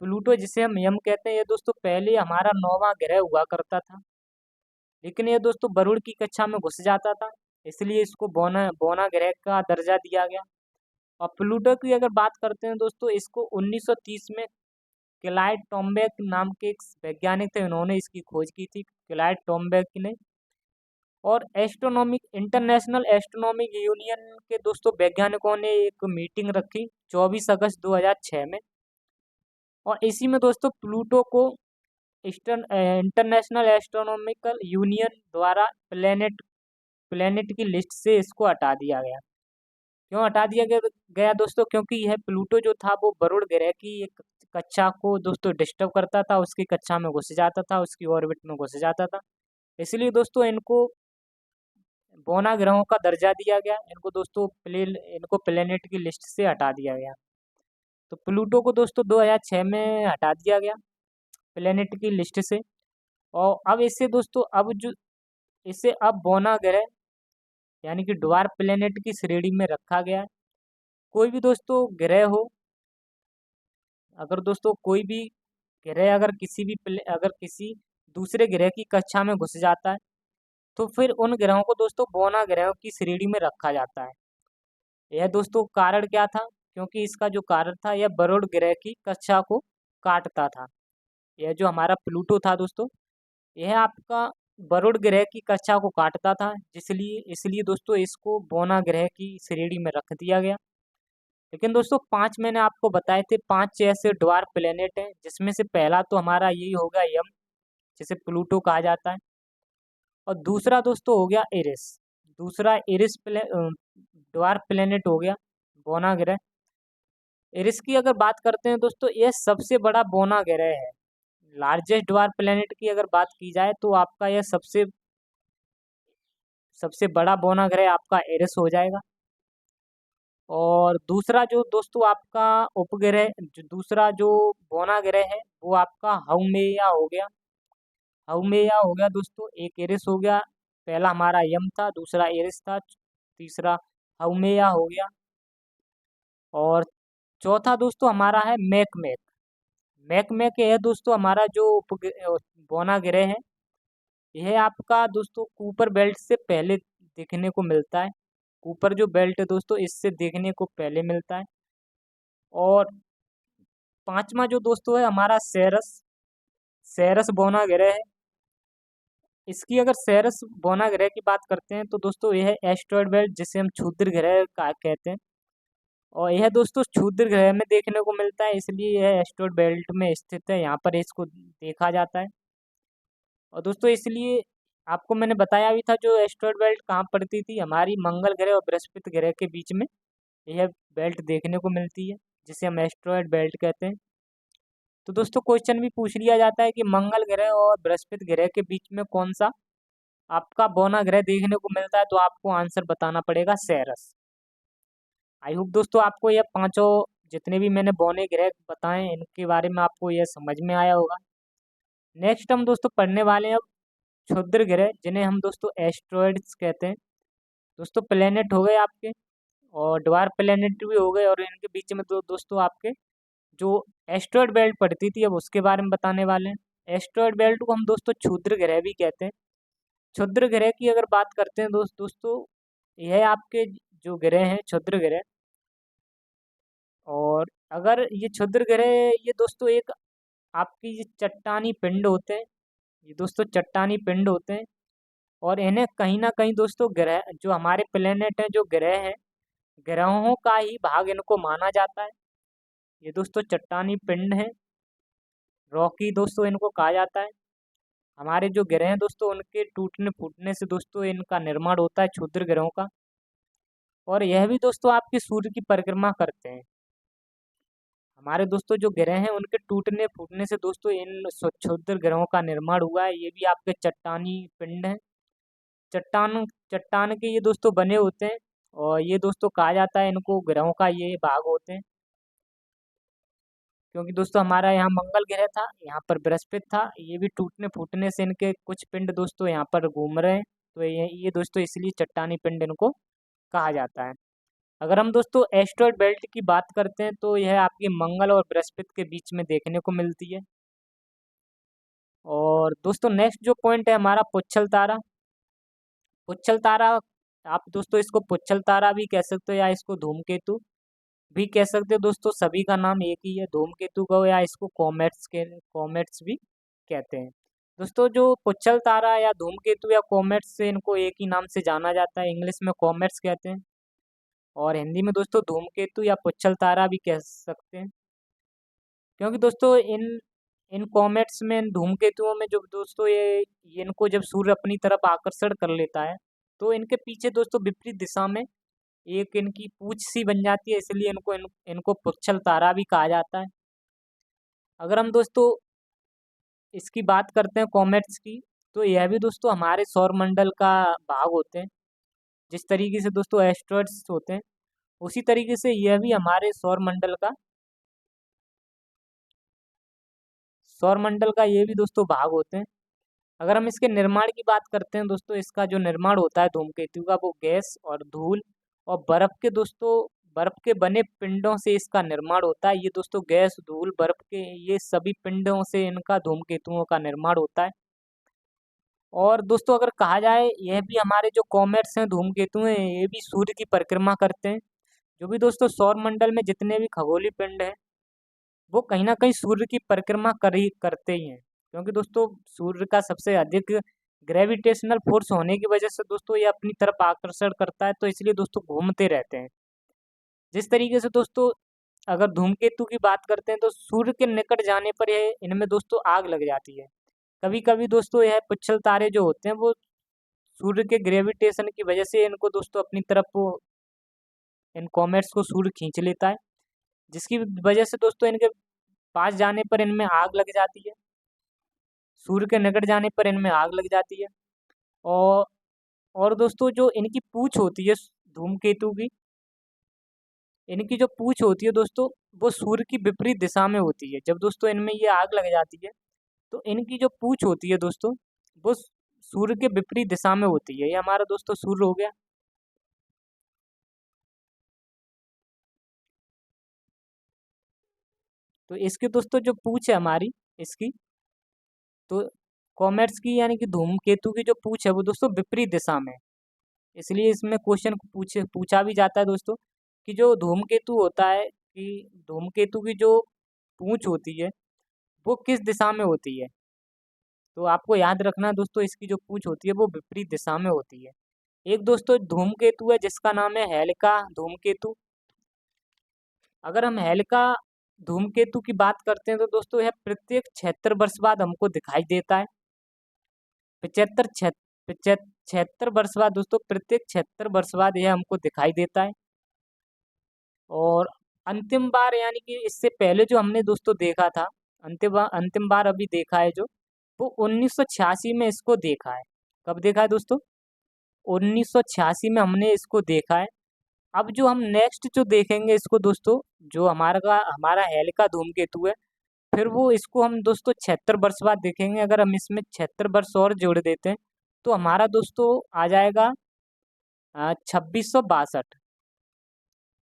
प्लूटो जिसे हम यम कहते हैं, ये दोस्तों पहले हमारा 9वां ग्रह हुआ करता था, लेकिन ये दोस्तों वरुण की कक्षा में घुस जाता था, इसलिए इसको बौना बौना ग्रह का दर्जा दिया गया। और प्लूटो की अगर बात करते हैं दोस्तों, इसको 1930 में क्लाइड टॉम्बेक नाम के एक वैज्ञानिक थे, उन्होंने इसकी खोज की थी, क्लाइड टॉम्बेक ने। और इंटरनेशनल एस्ट्रोनॉमिक यूनियन के दोस्तों वैज्ञानिकों ने एक मीटिंग रखी 24 अगस्त 2006 में। और इसी में दोस्तों प्लूटो को इंटरनेशनल एस्ट्रोनॉमिकल यूनियन द्वारा प्लेनेट की लिस्ट से इसको हटा दिया गया। क्यों हटा दिया गया दोस्तों, क्योंकि यह प्लूटो जो था वो वरुण ग्रह की एक कक्षा को दोस्तों डिस्टर्ब करता था, उसकी कक्षा में घुस जाता था, उसकी ऑर्बिट में घुस जाता था। इसलिए दोस्तों इनको बौना ग्रहों का दर्जा दिया गया। इनको प्लेनेट की लिस्ट से हटा दिया गया। तो प्लूटो को दोस्तों 2006 में हटा दिया गया प्लेनेट की लिस्ट से। और अब इससे दोस्तों अब बौना ग्रह यानी कि ड्वार्फ प्लेनेट की श्रेणी में रखा गया है। कोई भी दोस्तों ग्रह हो, अगर दोस्तों कोई भी ग्रह अगर किसी दूसरे ग्रह की कक्षा में घुस जाता है, तो फिर उन ग्रहों को दोस्तों बौना ग्रहों की श्रेणी में रखा जाता है। यह दोस्तों कारण क्या था, क्योंकि इसका जो कारण था, यह वरुण ग्रह की कक्षा को काटता था। यह जो हमारा प्लूटो था दोस्तों, यह आपका वरुण ग्रह की कक्षा को काटता था, जिसलिए इसलिए दोस्तों इसको बौना ग्रह की श्रेणी में रख दिया गया। लेकिन दोस्तों 5 मैंने आपको बताए थे, 5 ऐसे ड्वार्फ प्लेनेट हैं, जिसमें से पहला तो हमारा यही होगा यम, जिसे प्लूटो कहा जाता है। और दूसरा दोस्तों हो गया एरिस। दूसरा एरिस ड्वार्फ प्लेनेट हो गया, बौना ग्रह। एरिस की अगर बात करते हैं दोस्तों, यह सबसे बड़ा बौना ग्रह है। लार्जेस्ट ड्वार्फ प्लेनेट की अगर बात की जाए तो आपका यह सबसे सबसे बड़ा बौना ग्रह आपका एरिस हो जाएगा। और दूसरा जो दोस्तों आपका उपग्रह, जो दूसरा जो बौना ग्रह है, वो आपका हाउमेया हो गया। हाउमेया हो गया दोस्तों, एक एरिस हो गया। पहला हमारा यम था, दूसरा एरिस था, तीसरा हाउमेया हो गया। और चौथा दोस्तों हमारा है मैकमेक। मैकमेक यह दोस्तों हमारा जो बौना ग्रह है, यह आपका दोस्तों कूपर बेल्ट से पहले देखने को मिलता है। कूपर जो बेल्ट है दोस्तों, इससे देखने को पहले मिलता है। और पांचवा जो दोस्तों है हमारा सेरस। सेरस बौना ग्रह है। इसकी अगर सेरस बौना ग्रह की बात करते हैं तो दोस्तों यह एस्टेरॉयड बेल्ट, जिसे हम क्षुद्र ग्रह का कहते हैं, और यह दोस्तों क्षुद्र ग्रह में देखने को मिलता है, इसलिए यह एस्टेरॉयड बेल्ट में स्थित है। यहाँ पर इसको देखा जाता है। और दोस्तों इसलिए आपको मैंने बताया भी था, जो एस्टेरॉयड बेल्ट कहाँ पड़ती थी, हमारी मंगल ग्रह और बृहस्पति ग्रह के बीच में यह बेल्ट देखने को मिलती है, जिसे हम एस्टेरॉयड बेल्ट कहते हैं। तो दोस्तों क्वेश्चन भी पूछ लिया जाता है कि मंगल ग्रह और बृहस्पति ग्रह के बीच में कौन सा आपका बौना ग्रह देखने को मिलता है, तो आपको आंसर बताना पड़ेगा सेरस। आई होप दोस्तों आपको यह पांचों जितने भी मैंने बौने ग्रह बताए, इनके बारे में आपको यह समझ में आया होगा। नेक्स्ट हम दोस्तों पढ़ने वाले हैं अब क्षुद्र ग्रह, जिन्हें हम दोस्तों एस्ट्रॉयड्स कहते हैं। दोस्तों प्लेनेट हो गए आपके, और ड्वार्फ प्लेनेट भी हो गए, और इनके बीच में तो दोस्तों आपके जो एस्ट्रॉयड बेल्ट पड़ती थी, अब उसके बारे में बताने वाले हैं। एस्ट्रॉयड बेल्ट को हम दोस्तों क्षुद्र ग्रह भी कहते हैं। क्षुद्र ग्रह की अगर बात करते हैं दोस्तों, यह आपके जो ग्रह हैं क्षुद्र ग्रह, और अगर ये क्षुद्र ग्रह, ये दोस्तों एक आपकी ये चट्टानी पिंड होते हैं। ये दोस्तों चट्टानी पिंड होते हैं, और इन्हें कहीं ना कहीं दोस्तों ग्रह, जो हमारे प्लेनेट हैं, जो ग्रह हैं, ग्रहों का ही भाग इनको माना जाता है। ये दोस्तों चट्टानी पिंड है, रॉकी दोस्तों इनको कहा जाता है। हमारे जो ग्रह हैं दोस्तों, उनके टूटने फूटने से दोस्तों इनका निर्माण होता है, क्षुद्र ग्रहों का। और यह भी दोस्तों आपके सूर्य की परिक्रमा करते हैं। हमारे दोस्तों जो ग्रह हैं, उनके टूटने फूटने से दोस्तों इन क्षुद्र ग्रहों का निर्माण हुआ है। ये भी आपके चट्टानी पिंड हैं। चट्टान चट्टान के ये दोस्तों बने होते हैं, और ये दोस्तों कहा जाता है इनको ग्रहों का ये भाग होते हैं। क्योंकि दोस्तों हमारा यहाँ मंगल ग्रह था, यहाँ पर बृहस्पति था, ये भी टूटने फूटने से इनके कुछ पिंड दोस्तों यहाँ पर घूम रहे हैं, तो ये दोस्तों इसलिए चट्टानी पिंड इनको कहा जाता है। अगर हम दोस्तों एस्ट्रॉयड बेल्ट की बात करते हैं, तो यह आपकी मंगल और बृहस्पति के बीच में देखने को मिलती है। और दोस्तों नेक्स्ट जो पॉइंट है हमारा पुच्छल तारा। पुच्छल तारा, आप दोस्तों इसको पुच्छल तारा भी कह सकते हो, या इसको धूमकेतु भी कह सकते हो दोस्तों। सभी का नाम एक ही है, धूमकेतु कहो या इसको कॉमेट्स भी कहते हैं। दोस्तों जो पुच्छल तारा या धूमकेतु या कॉमेट्स से, इनको एक ही नाम से जाना जाता है, इंग्लिश में कॉमेट्स कहते हैं, और हिंदी में दोस्तों धूमकेतु या पुच्छल तारा भी कह सकते हैं। क्योंकि दोस्तों इन इन कॉमेट्स में, इन धूमकेतुओं में जो दोस्तों ये इनको जब सूर्य अपनी तरफ आकर्षण कर लेता है, तो इनके पीछे दोस्तों विपरीत दिशा में एक इनकी पूंछ सी बन जाती है, इसलिए इनको पुच्छल तारा भी कहा जाता है। अगर हम दोस्तों इसकी बात करते हैं कॉमेट्स की, तो यह भी दोस्तों हमारे सौर मंडल का भाग होते हैं। जिस तरीके से दोस्तों एस्ट्रॉयड्स होते हैं, उसी तरीके से यह भी हमारे सौर मंडल का ये भी दोस्तों भाग होते हैं। अगर हम इसके निर्माण की बात करते हैं दोस्तों, इसका जो निर्माण होता है धूमकेतु का, वो गैस और धूल और बर्फ के बने पिंडों से इसका निर्माण होता है। ये दोस्तों गैस, धूल, बर्फ के ये सभी पिंडों से इनका धूमकेतुओं का निर्माण होता है। और दोस्तों अगर कहा जाए, यह भी हमारे जो कॉमेट्स हैं, धूमकेतु हैं, ये भी सूर्य की परिक्रमा करते हैं। जो भी दोस्तों सौर मंडल में जितने भी खगोलीय पिंड हैं, वो कहीं न कहीं सूर्य की परिक्रमा करते ही हैं। क्योंकि दोस्तों सूर्य का सबसे अधिक ग्रेविटेशनल फ़ोर्स होने की वजह से दोस्तों ये अपनी तरफ आकर्षण करता है, तो इसलिए दोस्तों घूमते रहते हैं। जिस तरीके से दोस्तों अगर धूमकेतु की बात करते हैं तो सूर्य के निकट जाने पर ये इनमें दोस्तों आग लग जाती है। कभी-कभी दोस्तों यह पुच्छल तारे जो होते हैं वो सूर्य के ग्रेविटेशन की वजह से इनको दोस्तों अपनी तरफ वो इन कॉमेट्स को सूर्य खींच लेता है, जिसकी वजह से दोस्तों इनके पास जाने पर इनमें आग लग जाती है। सूर्य के निकट जाने पर इनमें आग लग जाती है। और और दोस्तों जो इनकी पूँछ होती है धूमकेतु की, इनकी जो पूँछ होती है दोस्तों वो सूर्य की विपरीत दिशा में होती है। जब दोस्तों इनमें ये आग लग जाती है तो इनकी जो पूँछ होती है दोस्तों वो सूर्य के विपरीत दिशा में होती है। ये हमारा दोस्तों सूर्य हो गया। तो इसकी दोस्तों जो पूँछ है हमारी इसकी, तो कॉमेट्स की यानी कि धूमकेतु की जो पूँछ है वो दोस्तों विपरीत दिशा में है। इसलिए इसमें क्वेश्चन पूछा भी जाता है दोस्तों कि जो धूमकेतु होता है कि धूमकेतु की जो पूँछ होती है वो किस दिशा में होती है। तो आपको याद रखना दोस्तों इसकी जो पूँछ होती है वो विपरीत दिशा में होती है। एक दोस्तों धूमकेतु है जिसका नाम है हेलिका धूमकेतु। अगर हम हेलिका धूमकेतु की बात करते हैं तो दोस्तों यह प्रत्येक 76 वर्ष बाद हमको दिखाई देता है। 75 76 वर्ष बाद दोस्तों प्रत्येक 76 वर्ष बाद यह हमको दिखाई देता है। और अंतिम बार यानी कि इससे पहले जो हमने दोस्तों देखा था, अंतिम बार अभी देखा है जो, वो 1986 में इसको देखा है। कब देखा है दोस्तों? 1986 में हमने इसको देखा है। अब जो हम नेक्स्ट जो देखेंगे इसको दोस्तों, जो हमारा हेलिका धूमकेतु है, फिर वो इसको हम दोस्तों 76 वर्ष बाद देखेंगे। अगर हम इसमें 76 वर्ष और जोड़ देते हैं, तो हमारा दोस्तों आ जाएगा 2662।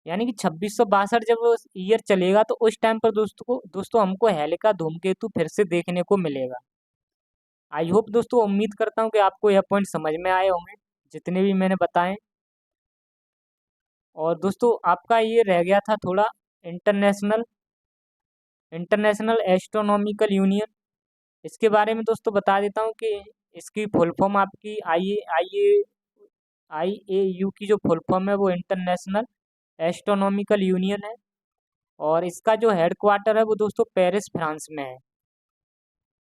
यानी कि 2662 जब ईयर चलेगा तो उस टाइम पर दोस्तों हमको हेलिका धूमकेतु फिर से देखने को मिलेगा। आई होप दोस्तों, उम्मीद करता हूँ कि आपको यह पॉइंट समझ में आए होंगे, जितने भी मैंने बताए। और दोस्तों आपका ये रह गया था थोड़ा इंटरनेशनल इंटरनेशनल एस्ट्रोनॉमिकल यूनियन। इसके बारे में दोस्तों बता देता हूँ कि इसकी फुल फॉर्म आपकी IAU की जो फुल फॉर्म है वो इंटरनेशनल एस्ट्रोनॉमिकल यूनियन है। और इसका जो हेडक्वार्टर है वो दोस्तों पेरिस फ्रांस में है।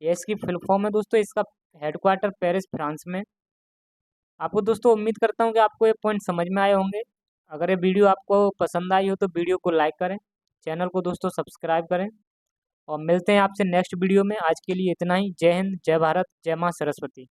ये इसकी फुल फॉर्म है दोस्तों, इसका हेडक्वार्टर पेरिस फ्रांस में। आपको दोस्तों उम्मीद करता हूँ कि आपको ये पॉइंट समझ में आए होंगे। अगर ये वीडियो आपको पसंद आई हो तो वीडियो को लाइक करें, चैनल को दोस्तों सब्सक्राइब करें। और मिलते हैं आपसे नेक्स्ट वीडियो में। आज के लिए इतना ही। जय हिंद, जय भारत, जय माँ सरस्वती।